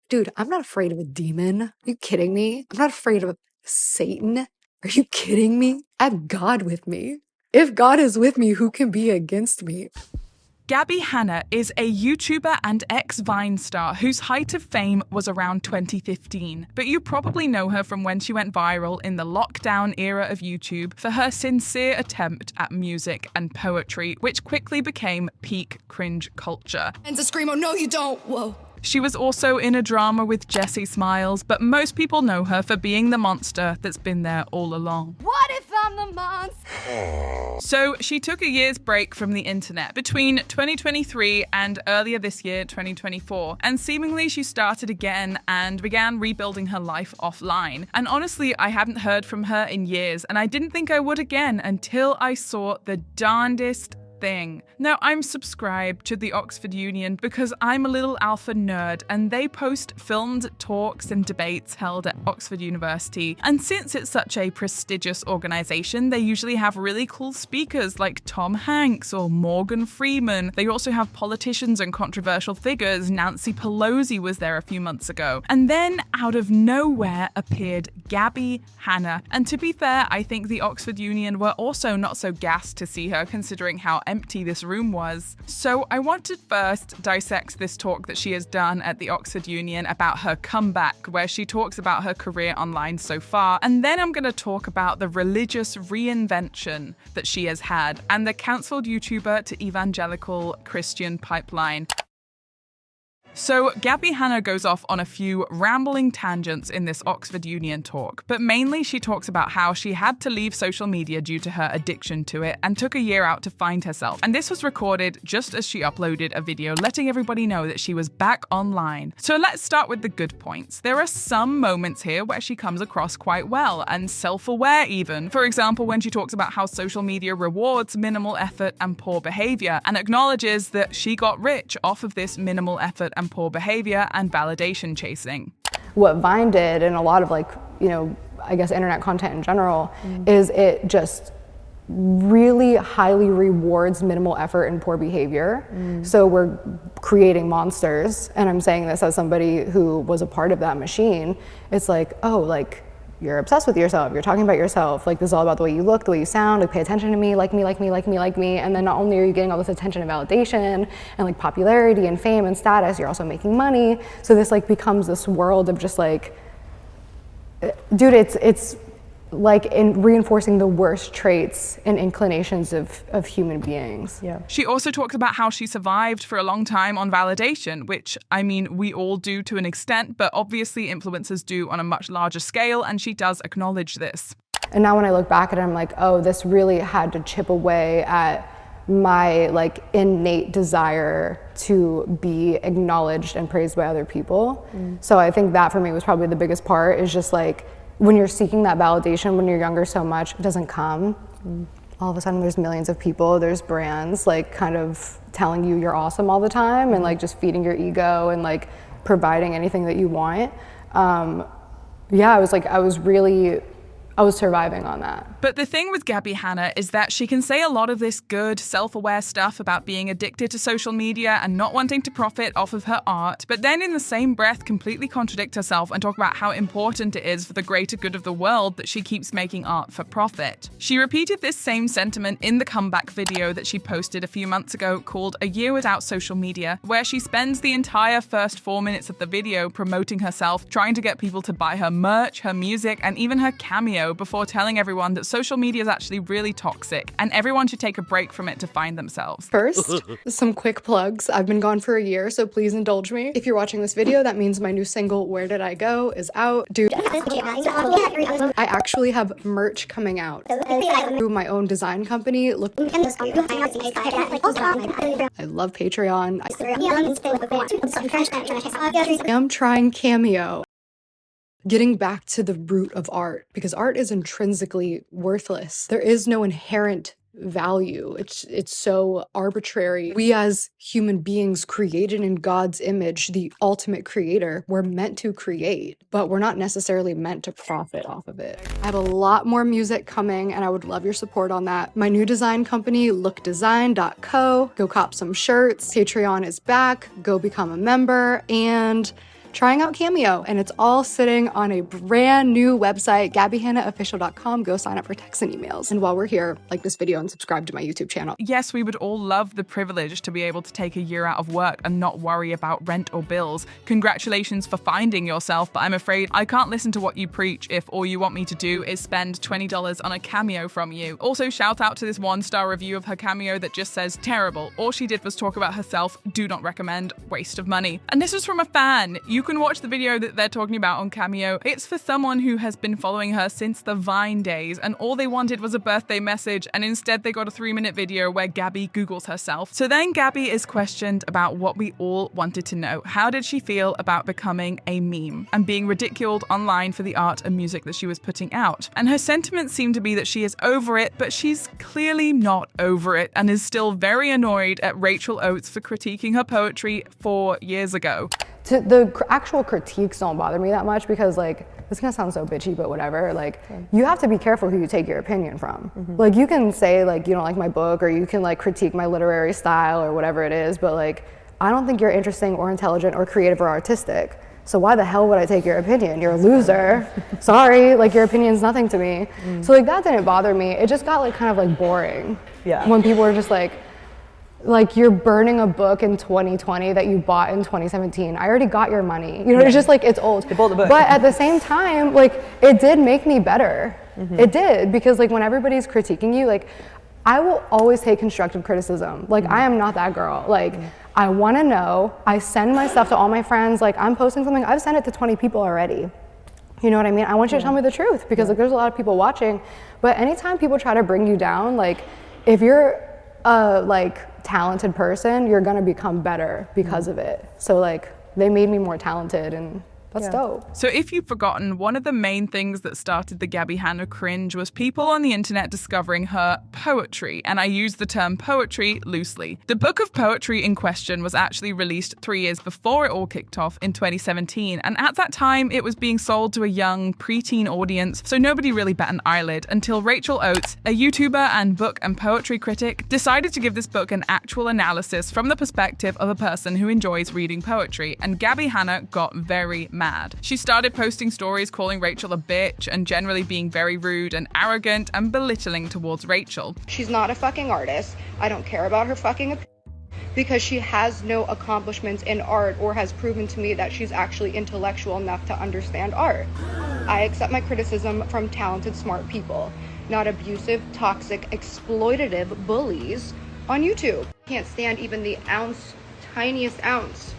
Dude, I'm not afraid of a demon. Are you kidding me? I'm not afraid of Satan. Are you kidding me? I have God with me. If God is with me, who can be against me? Gabbie Hanna is a YouTuber and ex-Vine star whose height of fame was around 2015, but you probably know her from when she went viral in the lockdown era of YouTube for her sincere attempt at music and poetry, which quickly became peak cringe culture. And to scream, oh no you don't, whoa. She was also in a drama with Jessie Smiles, but most people know her for being the monster that's been there all along. What if I'm the monster? So she took a year's break from the internet between 2023 and earlier this year, 2024, and seemingly she started again and began rebuilding her life offline. And honestly, I hadn't heard from her in years, and I didn't think I would again until I saw the darndest thing. Now, I'm subscribed to the Oxford Union because I'm a little alpha nerd, and they post filmed talks and debates held at Oxford University. And since it's such a prestigious organization, they usually have really cool speakers like Tom Hanks or Morgan Freeman. They also have politicians and controversial figures. Nancy Pelosi was there a few months ago. And then out of nowhere appeared Gabbie Hanna. And to be fair, I think the Oxford Union were also not so gassed to see her, considering how empty this room was. So I want to first dissect this talk that she has done at the Oxford Union about her comeback, where she talks about her career online so far, and then I'm going to talk about the religious reinvention that she has had and the cancelled YouTuber to evangelical Christian pipeline. So Gabbie Hanna goes off on a few rambling tangents in this Oxford Union talk, but mainly she talks about how she had to leave social media due to her addiction to it and took a year out to find herself. And this was recorded just as she uploaded a video letting everybody know that she was back online. So let's start with the good points. There are some moments here where she comes across quite well and self-aware even. For example, when she talks about how social media rewards minimal effort and poor behavior and acknowledges that she got rich off of this minimal effort and poor behavior and validation chasing. What Vine did, and a lot of I guess internet content in general, is it just really highly rewards minimal effort and poor behavior. So we're creating monsters, and I'm saying this as somebody who was a part of that machine. It's like, oh, like, you're obsessed with yourself, you're talking about yourself, like this is all about the way you look, the way you sound, like pay attention to me, like me, like me, like me, like me. And then not only are you getting all this attention and validation and like popularity and fame and status, you're also making money. So this like becomes this world of just like, dude, it's like in reinforcing the worst traits and inclinations of human beings. Yeah. She also talks about how she survived for a long time on validation, which, I mean, we all do to an extent, but obviously influencers do on a much larger scale, and she does acknowledge this. And now when I look back at it, I'm like, oh, this really had to chip away at my like innate desire to be acknowledged and praised by other people. So I think that for me was probably the biggest part, is just like, when you're seeking that validation when you're younger so much, it doesn't come. All of a sudden there's millions of people, there's brands like kind of telling you you're awesome all the time and like just feeding your ego and like providing anything that you want. Yeah, I was surviving on that. But the thing with Gabbie Hanna is that she can say a lot of this good, self-aware stuff about being addicted to social media and not wanting to profit off of her art, but then in the same breath completely contradict herself and talk about how important it is for the greater good of the world that she keeps making art for profit. She repeated this same sentiment in the comeback video that she posted a few months ago called A Year Without Social Media, where she spends the entire first 4 minutes of the video promoting herself, trying to get people to buy her merch, her music, and even her cameo before telling everyone that social media is actually really toxic and everyone should take a break from it to find themselves. First, some quick plugs. I've been gone for a year, so please indulge me. If you're watching this video, that means my new single, Where Did I Go, is out. Dude, I actually have merch coming out. Through my own design company. Look, I love Patreon. I am trying Cameo. Getting back to the root of art, because art is intrinsically worthless. There is no inherent value. It's so arbitrary. We as human beings created in God's image, the ultimate creator, we're meant to create, but we're not necessarily meant to profit off of it. I have a lot more music coming and I would love your support on that. My new design company, lookdesign.co. Go cop some shirts. Patreon is back. Go become a member. And trying out Cameo, and it's all sitting on a brand new website, GabbieHannaOfficial.com. Go sign up for texts and emails. And while we're here, like this video and subscribe to my YouTube channel. Yes, we would all love the privilege to be able to take a year out of work and not worry about rent or bills. Congratulations for finding yourself, but I'm afraid I can't listen to what you preach if all you want me to do is spend $20 on a Cameo from you. Also, shout out to this 1-star review of her Cameo that just says, terrible. All she did was talk about herself. Do not recommend. Waste of money. And this was from a fan. You can watch the video that they're talking about on Cameo. It's for someone who has been following her since the Vine days, and all they wanted was a birthday message, and instead they got a 3-minute video where Gabbie Googles herself. So then Gabbie is questioned about what we all wanted to know. How did she feel about becoming a meme and being ridiculed online for the art and music that she was putting out? And her sentiments seem to be that she is over it, but she's clearly not over it and is still very annoyed at Rachel Oates for critiquing her poetry 4 years ago. The actual critiques don't bother me that much because, like, this is gonna sound so bitchy, but whatever. Like, you have to be careful who you take your opinion from. Like, you can say, like, you don't like my book, or you can, like, critique my literary style or whatever it is, but, like, I don't think you're interesting or intelligent or creative or artistic. So why the hell would I take your opinion? You're a loser. Sorry, like, your opinion's nothing to me. So, like, that didn't bother me. It just got, like, kind of, like, boring. Yeah. When people were just like, you're burning a book in 2020 that you bought in 2017. I already got your money. You know, it's just like, it's old. You bought the book. But at the same time, like, it did make me better. It did, because like when everybody's critiquing you, like, I will always take constructive criticism. Like, I am not that girl. Like, I wanna know, I send my stuff to all my friends. Like, I'm posting something, I've sent it to 20 people already. You know what I mean? I want you to tell me the truth, because like, there's a lot of people watching. But anytime people try to bring you down, like, if you're like talented person, you're gonna become better because of it. So like, they made me more talented, and that's dope. So if you've forgotten, one of the main things that started the Gabbie Hanna cringe was people on the internet discovering her poetry, and I use the term poetry loosely. The book of poetry in question was actually released 3 years before it all kicked off in 2017, and at that time it was being sold to a young preteen audience, so nobody really bat an eyelid until Rachel Oates, a YouTuber and book and poetry critic, decided to give this book an actual analysis from the perspective of a person who enjoys reading poetry, and Gabbie Hanna got very mad. She started posting stories calling Rachel a bitch and generally being very rude and arrogant and belittling towards Rachel. She's not a fucking artist. I don't care about her fucking opinion because she has no accomplishments in art or has proven to me that she's actually intellectual enough to understand art. I accept my criticism from talented, smart people, not abusive, toxic, exploitative bullies on YouTube. Can't stand even the tiniest ounce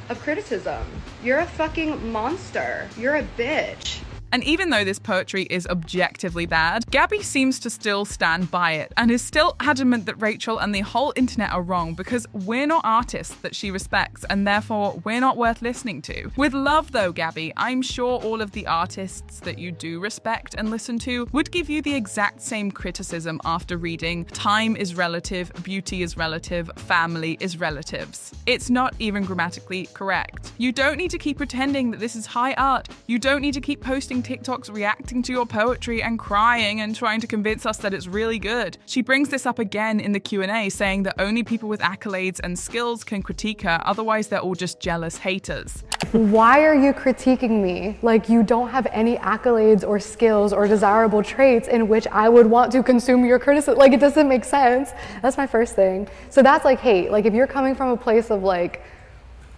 of criticism. You're a fucking monster. You're a bitch. And even though this poetry is objectively bad, Gabbie seems to still stand by it and is still adamant that Rachel and the whole internet are wrong because we're not artists that she respects and therefore we're not worth listening to. With love though, Gabbie, I'm sure all of the artists that you do respect and listen to would give you the exact same criticism after reading Time is Relative, Beauty is Relative, Family is Relatives. It's not even grammatically correct. You don't need to keep pretending that this is high art. You don't need to keep posting TikToks reacting to your poetry and crying and trying to convince us that it's really good. She brings this up again in the Q&A, saying that only people with accolades and skills can critique her, otherwise they're all just jealous haters. Why are you critiquing me? Like, you don't have any accolades or skills or desirable traits in which I would want to consume your criticism. Like, it doesn't make sense. That's my first thing. So that's like hate. Like, if you're coming from a place of like,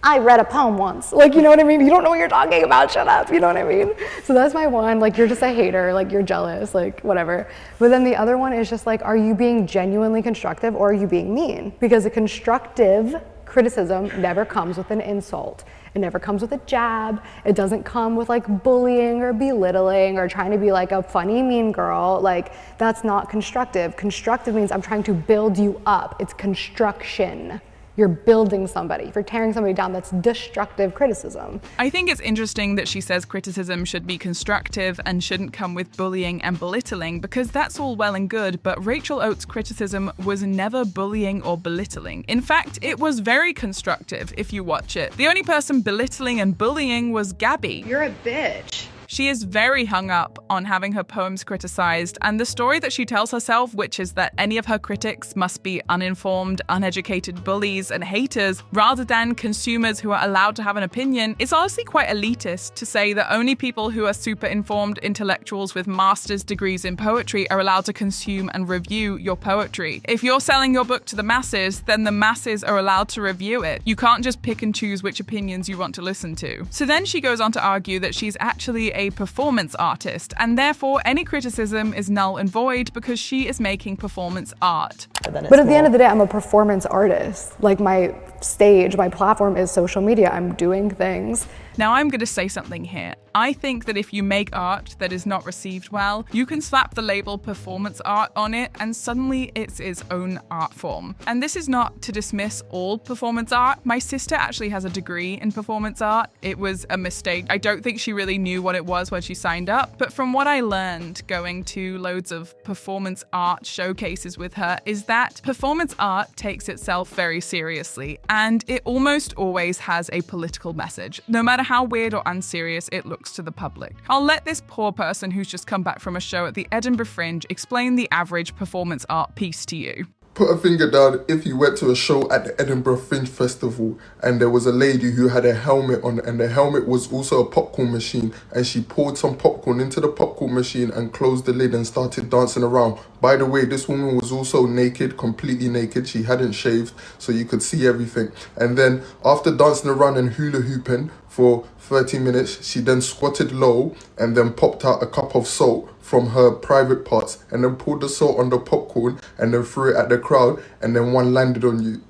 I read a poem once. Like, you know what I mean? You don't know what you're talking about, shut up, you know what I mean? So that's my one, like, you're just a hater, like, you're jealous, like, whatever. But then the other one is just like, are you being genuinely constructive or are you being mean? Because a constructive criticism never comes with an insult. It never comes with a jab. It doesn't come with like bullying or belittling or trying to be like a funny mean girl. Like, that's not constructive. Constructive means I'm trying to build you up. It's construction. You're building somebody. If you're tearing somebody down, that's destructive criticism. I think it's interesting that she says criticism should be constructive and shouldn't come with bullying and belittling, because that's all well and good, but Rachel Oates' criticism was never bullying or belittling. In fact, it was very constructive if you watch it. The only person belittling and bullying was Gabbie. You're a bitch. She is very hung up on having her poems criticized, and the story that she tells herself, which is that any of her critics must be uninformed, uneducated bullies and haters, rather than consumers who are allowed to have an opinion, is honestly quite elitist to say that only people who are super informed intellectuals with master's degrees in poetry are allowed to consume and review your poetry. If you're selling your book to the masses, then the masses are allowed to review it. You can't just pick and choose which opinions you want to listen to. So then she goes on to argue that she's actually a performance artist, and therefore any criticism is null and void because she is making performance art. But at the end of the day, I'm a performance artist. Like, my stage, my platform is social media. I'm doing things. Now I'm going to say something here. I think that if you make art that is not received well, you can slap the label performance art on it and suddenly it's its own art form. And this is not to dismiss all performance art. My sister actually has a degree in performance art. It was a mistake. I don't think she really knew what it was when she signed up, but from what I learned going to loads of performance art showcases with her is that performance art takes itself very seriously and it almost always has a political message, no matter how weird or unserious it looks to the public. I'll let this poor person who's just come back from a show at the Edinburgh Fringe explain the average performance art piece to you. Put a finger down if you went to a show at the Edinburgh Fringe Festival and there was a lady who had a helmet on, and the helmet was also a popcorn machine, and she poured some popcorn into the popcorn machine and closed the lid and started dancing around. By the way, this woman was also naked, completely naked. She hadn't shaved, so you could see everything. And then after dancing around and hula hooping for 30 minutes, she then squatted low and then popped out a cup of salt from her private parts and then poured the salt on the popcorn and then threw it at the crowd, and then one landed on you.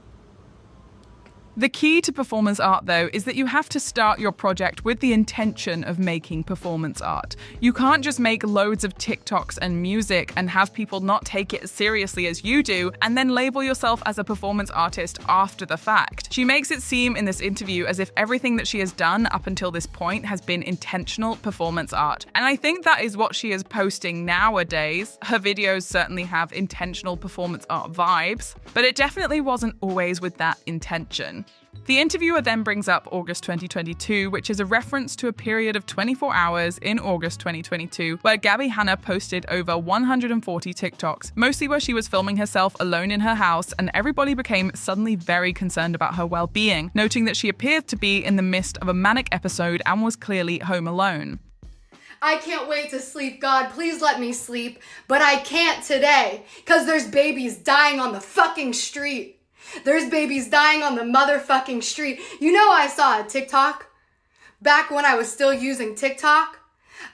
The key to performance art, though, is that you have to start your project with the intention of making performance art. You can't just make loads of TikToks and music and have people not take it as seriously as you do, and then label yourself as a performance artist after the fact. She makes it seem in this interview as if everything that she has done up until this point has been intentional performance art. And I think that is what she is posting nowadays. Her videos certainly have intentional performance art vibes, but it definitely wasn't always with that intention. The interviewer then brings up August 2022, which is a reference to a period of 24 hours in August 2022, where Gabbie Hanna posted over 140 TikToks, mostly where she was filming herself alone in her house, and everybody became suddenly very concerned about her well-being, noting that she appeared to be in the midst of a manic episode and was clearly home alone. I can't wait to sleep, God, please let me sleep, but I can't today, 'cause there's babies dying on the fucking street. There's babies dying on the motherfucking street. You know, I saw a TikTok back when I was still using TikTok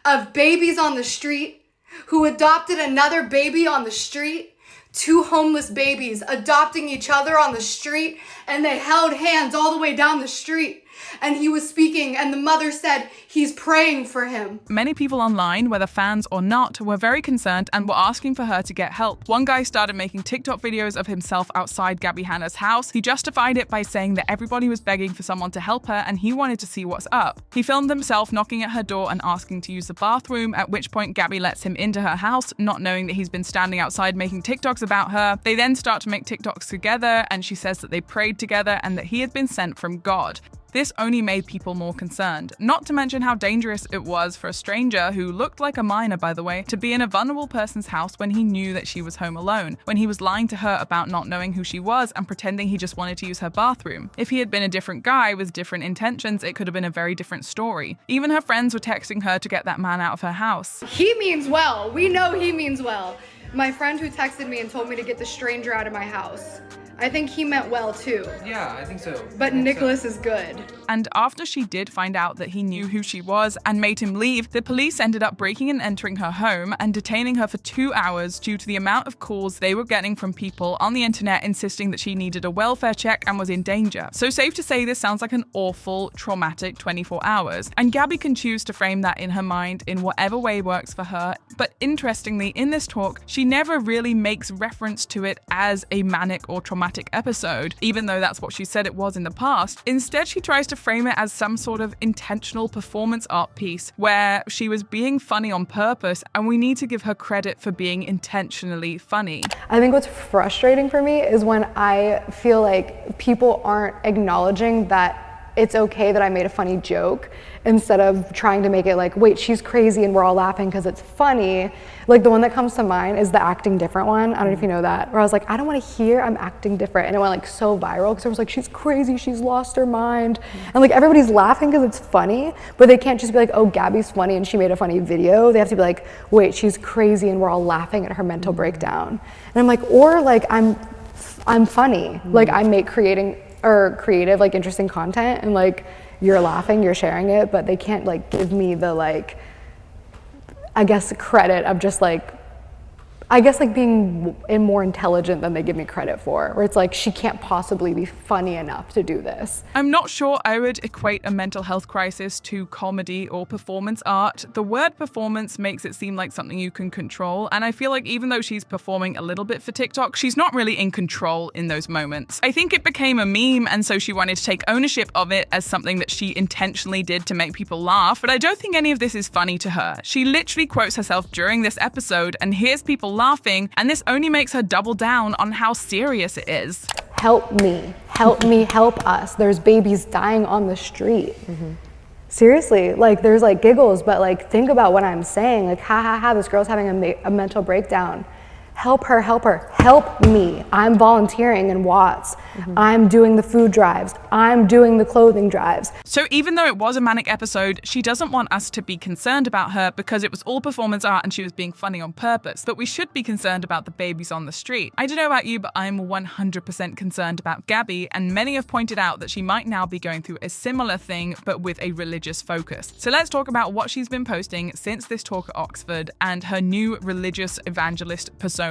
of babies on the street who adopted another baby on the street. Two homeless babies adopting each other on the street, and they held hands all the way down the street. And he was speaking, and the mother said he's praying for him. Many people online, whether fans or not, were very concerned and were asking for her to get help. One guy started making TikTok videos of himself outside Gabbie Hanna's house. He justified it by saying that everybody was begging for someone to help her and he wanted to see what's up. He filmed himself knocking at her door and asking to use the bathroom, at which point Gabbie lets him into her house, not knowing that he's been standing outside making TikToks about her. They then start to make TikToks together, and she says that they prayed together and that he had been sent from God. This only made people more concerned, not to mention how dangerous it was for a stranger, who looked like a minor by the way, to be in a vulnerable person's house when he knew that she was home alone, when he was lying to her about not knowing who she was and pretending he just wanted to use her bathroom. If he had been a different guy with different intentions, it could have been a very different story. Even her friends were texting her to get that man out of her house. He means well. We know he means well. My friend who texted me and told me to get the stranger out of my house. I think he meant well too. Yeah, I think so. But Nicholas is good. And after she did find out that he knew who she was and made him leave, the police ended up breaking and entering her home and detaining her for 2 hours due to the amount of calls they were getting from people on the internet insisting that she needed a welfare check and was in danger. So safe to say this sounds like an awful, traumatic 24 hours. And Gabbie can choose to frame that in her mind in whatever way works for her. But interestingly, in this talk, she never really makes reference to it as a manic or traumatic episode, even though that's what she said it was in the past. Instead, she tries to frame it as some sort of intentional performance art piece where she was being funny on purpose, and we need to give her credit for being intentionally funny. I think what's frustrating for me is when I feel like people aren't acknowledging that it's okay that I made a funny joke instead of trying to make it like, wait, she's crazy and we're all laughing because it's funny. Like the one that comes to mind is the acting different one. I don't know if you know that, where I was like, I don't want to hear I'm acting different. And it went like so viral because I was like, she's crazy, she's lost her mind. And like everybody's laughing because it's funny, but they can't just be like, oh, Gabbie's funny and she made a funny video. They have to be like, wait, she's crazy and we're all laughing at her mental breakdown. And I'm like, or like I'm funny. Like I make creative, like interesting content, and like you're laughing, you're sharing it, but they can't like give me the like, I guess, credit of just like, I guess like being more intelligent than they give me credit for, where it's like she can't possibly be funny enough to do this. I'm not sure I would equate a mental health crisis to comedy or performance art. The word performance makes it seem like something you can control, and I feel like even though she's performing a little bit for TikTok, she's not really in control in those moments. I think it became a meme, and so she wanted to take ownership of it as something that she intentionally did to make people laugh, but I don't think any of this is funny to her. She literally quotes herself during this episode and hears people laughing, and this only makes her double down on how serious it is. Help me, help us. There's babies dying on the street. Seriously, like there's like giggles, but like think about what I'm saying. Like, ha ha ha, this girl's having a mental breakdown. Help her, help me. I'm volunteering in Watts. I'm doing the food drives. I'm doing the clothing drives. So even though it was a manic episode, she doesn't want us to be concerned about her because it was all performance art and she was being funny on purpose. But we should be concerned about the babies on the street. I don't know about you, but I'm 100% concerned about Gabbie, and many have pointed out that she might now be going through a similar thing, but with a religious focus. So let's talk about what she's been posting since this talk at Oxford and her new religious evangelist persona.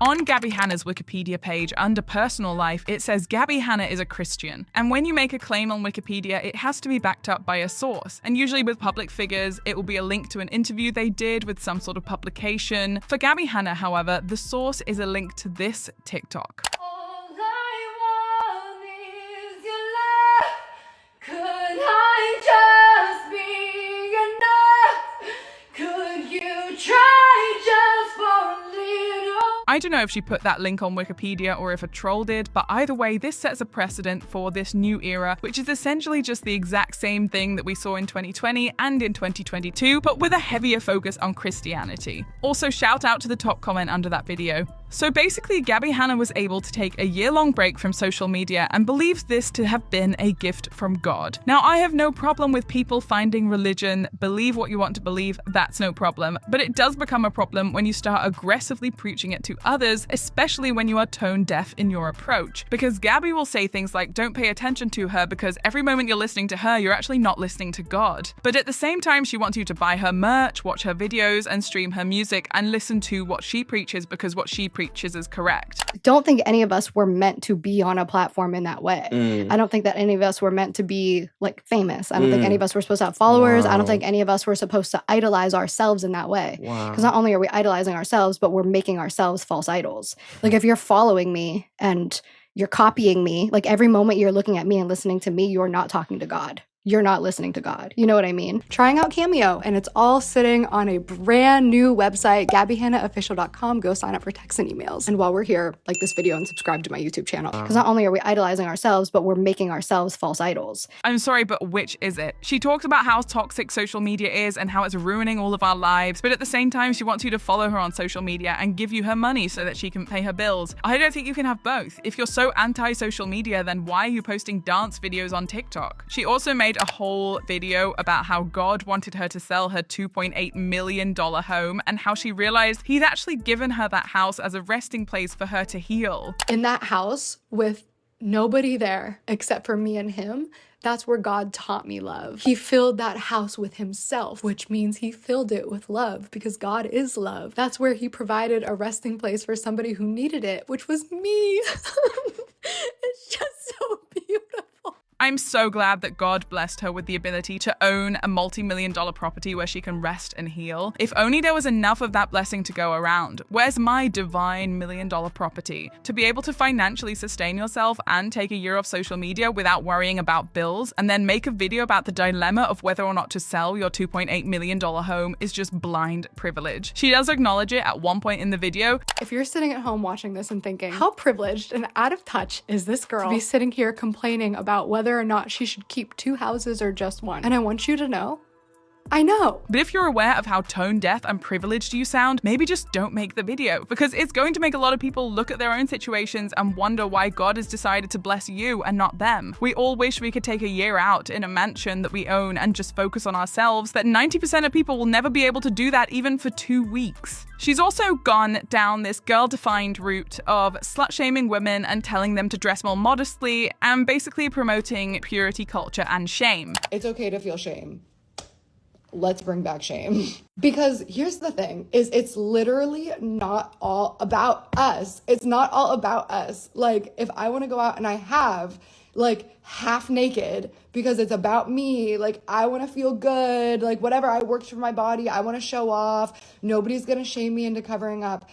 On Gabbie Hanna's Wikipedia page, under personal life, it says Gabbie Hanna is a Christian. And when you make a claim on Wikipedia, it has to be backed up by a source. And usually with public figures, it will be a link to an interview they did with some sort of publication. For Gabbie Hanna, however, the source is a link to this TikTok. All I want is your love. Could I just be enough? Could you try just for a little? I don't know if she put that link on Wikipedia or if a troll did, but either way, this sets a precedent for this new era, which is essentially just the exact same thing that we saw in 2020 and in 2022, but with a heavier focus on Christianity. Also, shout out to the top comment under that video. So basically, Gabbie Hanna was able to take a year-long break from social media and believes this to have been a gift from God. Now, I have no problem with people finding religion, believe what you want to believe, that's no problem. But it does become a problem when you start aggressively preaching it to others, especially when you are tone deaf in your approach. Because Gabbie will say things like, don't pay attention to her because every moment you're listening to her, you're actually not listening to God. But at the same time, she wants you to buy her merch, watch her videos, and stream her music, and listen to what she preaches because what she preaches is correct. Don't think any of us were meant to be on a platform in that way. I don't think that any of us were meant to be like famous. I don't think any of us were supposed to have followers. I don't think any of us were supposed to idolize ourselves in that way. Because not only are we idolizing ourselves, but we're making ourselves false idols. Like if you're following me and you're copying me, like every moment you're looking at me and listening to me, you're not talking to God. You're not listening to God. You know what I mean? Trying out Cameo, and it's all sitting on a brand new website, GabbieHannaOfficial.com. Go sign up for texts and emails. And while we're here, like this video and subscribe to my YouTube channel. Because not only are we idolizing ourselves, but we're making ourselves false idols. I'm sorry, but which is it? She talks about how toxic social media is and how it's ruining all of our lives, but at the same time, she wants you to follow her on social media and give you her money so that she can pay her bills. I don't think you can have both. If you're so anti-social media, then why are you posting dance videos on TikTok? She also made a whole video about how God wanted her to sell her $2.8 million home and how she realized he'd actually given her that house as a resting place for her to heal. In that house with nobody there except for me and him, that's where God taught me love. He filled that house with himself, which means he filled it with love because God is love. That's where he provided a resting place for somebody who needed it, which was me. It's just so beautiful. I'm so glad that God blessed her with the ability to own a multi-million-dollar property where she can rest and heal. If only there was enough of that blessing to go around. Where's my divine million-dollar property? To be able to financially sustain yourself and take a year off social media without worrying about bills, and then make a video about the dilemma of whether or not to sell your $2.8 million home is just blind privilege. She does acknowledge it at one point in the video. If you're sitting at home watching this and thinking, how privileged and out of touch is this girl to be sitting here complaining about whether or not she should keep 2 houses or just one? And I want you to know, I know. But if you're aware of how tone deaf and privileged you sound, maybe just don't make the video, because it's going to make a lot of people look at their own situations and wonder why God has decided to bless you and not them. We all wish we could take a year out in a mansion that we own and just focus on ourselves, but 90% of people will never be able to do that even for 2 weeks. She's also gone down this girl-defined route of slut-shaming women and telling them to dress more modestly and basically promoting purity culture and shame. It's okay to feel shame. Let's bring back shame. Because here's the thing, is it's literally not all about us. It's not all about us. Like, if I want to go out and I have, like, half naked because it's about me, like, I want to feel good, like, whatever, I worked for my body, I want to show off, nobody's going to shame me into covering up.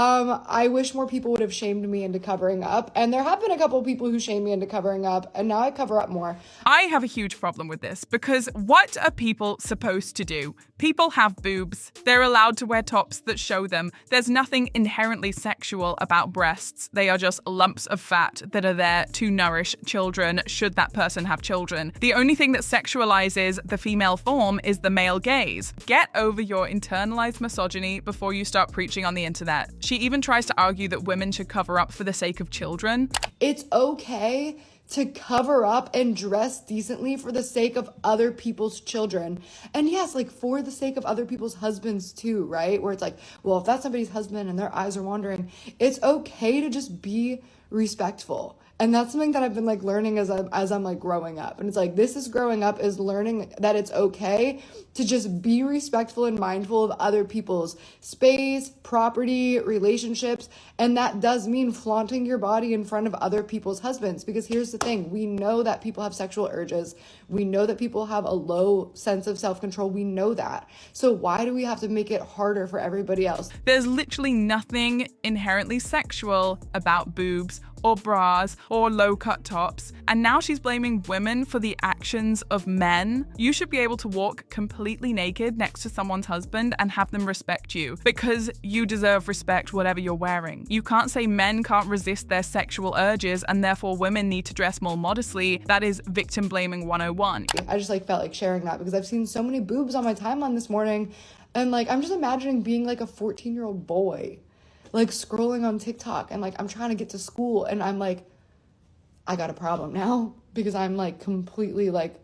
I wish more people would have shamed me into covering up, and there have been a couple of people who shamed me into covering up, and now I cover up more. I have a huge problem with this, because what are people supposed to do? People have boobs. They're allowed to wear tops that show them. There's nothing inherently sexual about breasts. They are just lumps of fat that are there to nourish children, should that person have children. The only thing that sexualizes the female form is the male gaze. Get over your internalized misogyny before you start preaching on the internet. She even tries to argue that women should cover up for the sake of children. It's okay to cover up and dress decently for the sake of other people's children. And yes, like, for the sake of other people's husbands too, right? Where it's like, well, if that's somebody's husband and their eyes are wandering, it's okay to just be respectful. And that's something that I've been like learning as I'm like growing up. And it's like, this is growing up, is learning that it's okay to just be respectful and mindful of other people's space, property, relationships. And that does mean flaunting your body in front of other people's husbands. Because here's the thing, we know that people have sexual urges. We know that people have a low sense of self-control. We know that. So why do we have to make it harder for everybody else? There's literally nothing inherently sexual about boobs or bras or low-cut tops, and now she's blaming women for the actions of men. You should be able to walk completely naked next to someone's husband and have them respect you, because you deserve respect whatever you're wearing. You can't say men can't resist their sexual urges and therefore women need to dress more modestly. That is victim blaming 101. I just like felt like sharing that because I've seen so many boobs on my timeline this morning, and like I'm just imagining being like a 14-year-old boy, like scrolling on TikTok, and like I'm trying to get to school and I'm like, I got a problem now because I'm like completely like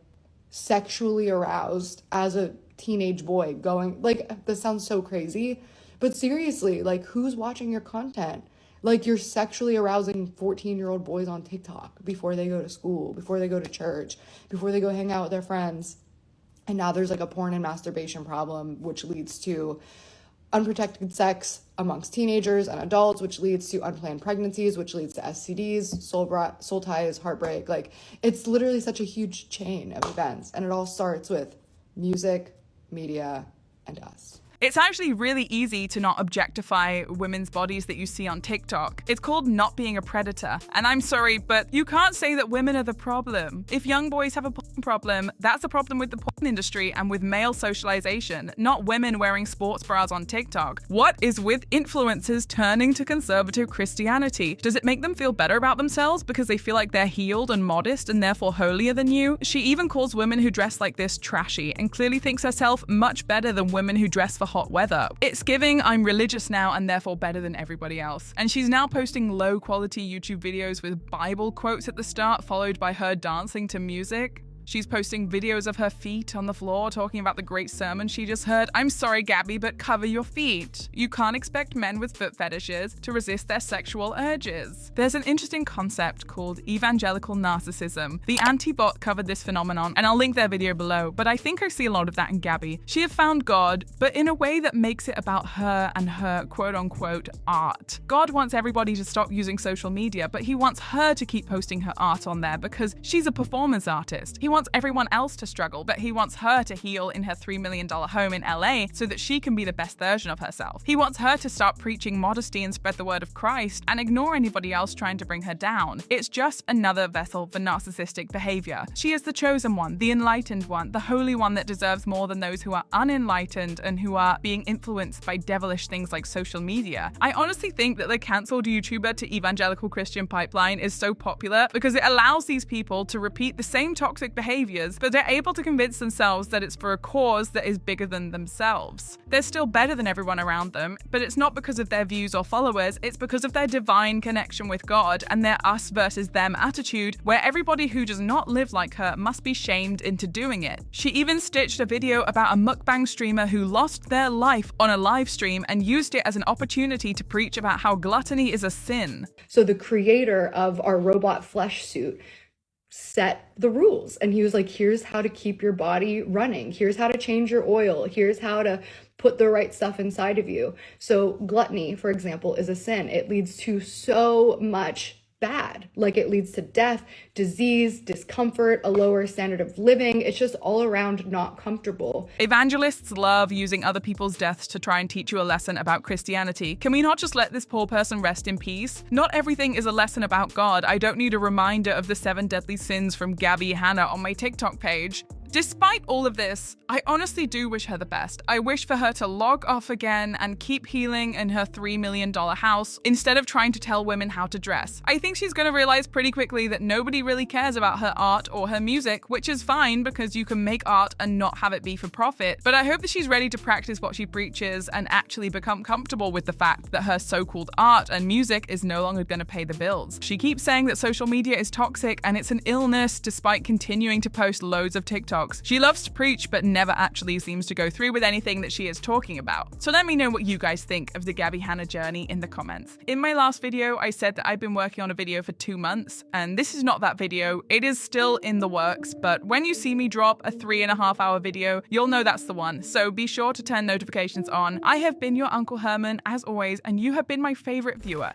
sexually aroused as a teenage boy going, like, this sounds so crazy, but seriously, like, who's watching your content? Like, you're sexually arousing 14-year-old boys on TikTok before they go to school, before they go to church, before they go hang out with their friends. And now there's like a porn and masturbation problem, which leads to unprotected sex amongst teenagers and adults, which leads to unplanned pregnancies, which leads to STDs, soul ties, heartbreak. Like, it's literally such a huge chain of events. And it all starts with music, media, and us. It's actually really easy to not objectify women's bodies that you see on TikTok. It's called not being a predator. And I'm sorry, but you can't say that women are the problem. If young boys have a porn problem, that's a problem with the porn industry and with male socialization, not women wearing sports bras on TikTok. What is with influencers turning to conservative Christianity? Does it make them feel better about themselves because they feel like they're healed and modest and therefore holier than you? She even calls women who dress like this trashy and clearly thinks herself much better than women who dress for hot weather. It's giving I'm religious now and therefore better than everybody else. And she's now posting low quality YouTube videos with Bible quotes at the start, followed by her dancing to music. She's posting videos of her feet on the floor talking about the great sermon she just heard. I'm sorry, Gabbie, but cover your feet. You can't expect men with foot fetishes to resist their sexual urges. There's an interesting concept called evangelical narcissism. The Antibot covered this phenomenon, and I'll link their video below, but I think I see a lot of that in Gabbie. She has found God, but in a way that makes it about her and her quote-unquote art. God wants everybody to stop using social media, but he wants her to keep posting her art on there because she's a performance artist. He wants everyone else to struggle, but he wants her to heal in her $3 million home in LA so that she can be the best version of herself. He wants her to start preaching modesty and spread the word of Christ and ignore anybody else trying to bring her down. It's just another vessel for narcissistic behavior. She is the chosen one, the enlightened one, the holy one that deserves more than those who are unenlightened and who are being influenced by devilish things like social media. I honestly think that the cancelled YouTuber to evangelical Christian pipeline is so popular because it allows these people to repeat the same toxic behaviors, but they're able to convince themselves that it's for a cause that is bigger than themselves. They're still better than everyone around them, but it's not because of their views or followers, it's because of their divine connection with God and their us versus them attitude, where everybody who does not live like her must be shamed into doing it. She even stitched a video about a mukbang streamer who lost their life on a live stream and used it as an opportunity to preach about how gluttony is a sin. So the creator of our robot flesh suit set the rules, and he was like, here's how to keep your body running, here's how to change your oil, here's how to put the right stuff inside of you. So gluttony, for example, is a sin. It leads to so much bad. Like, it leads to death, disease, discomfort, a lower standard of living. It's just all around not comfortable. Evangelists love using other people's deaths to try and teach you a lesson about Christianity. Can we not just let this poor person rest in peace? Not everything is a lesson about God. I don't need a reminder of the 7 deadly sins from Gabbie Hanna on my TikTok page. Despite all of this, I honestly do wish her the best. I wish for her to log off again and keep healing in her $3 million house instead of trying to tell women how to dress. I think she's going to realize pretty quickly that nobody really cares about her art or her music, which is fine because you can make art and not have it be for profit. But I hope that she's ready to practice what she preaches and actually become comfortable with the fact that her so-called art and music is no longer going to pay the bills. She keeps saying that social media is toxic and it's an illness despite continuing to post loads of TikToks. She loves to preach, but never actually seems to go through with anything that she is talking about. So let me know what you guys think of the Gabbie Hanna journey in the comments. In my last video, I said that I've been working on a video for 2 months, and this is not that video. It is still in the works, but when you see me drop a 3.5-hour video, you'll know that's the one. So be sure to turn notifications on. I have been your Uncle Herman, as always, and you have been my favorite viewer.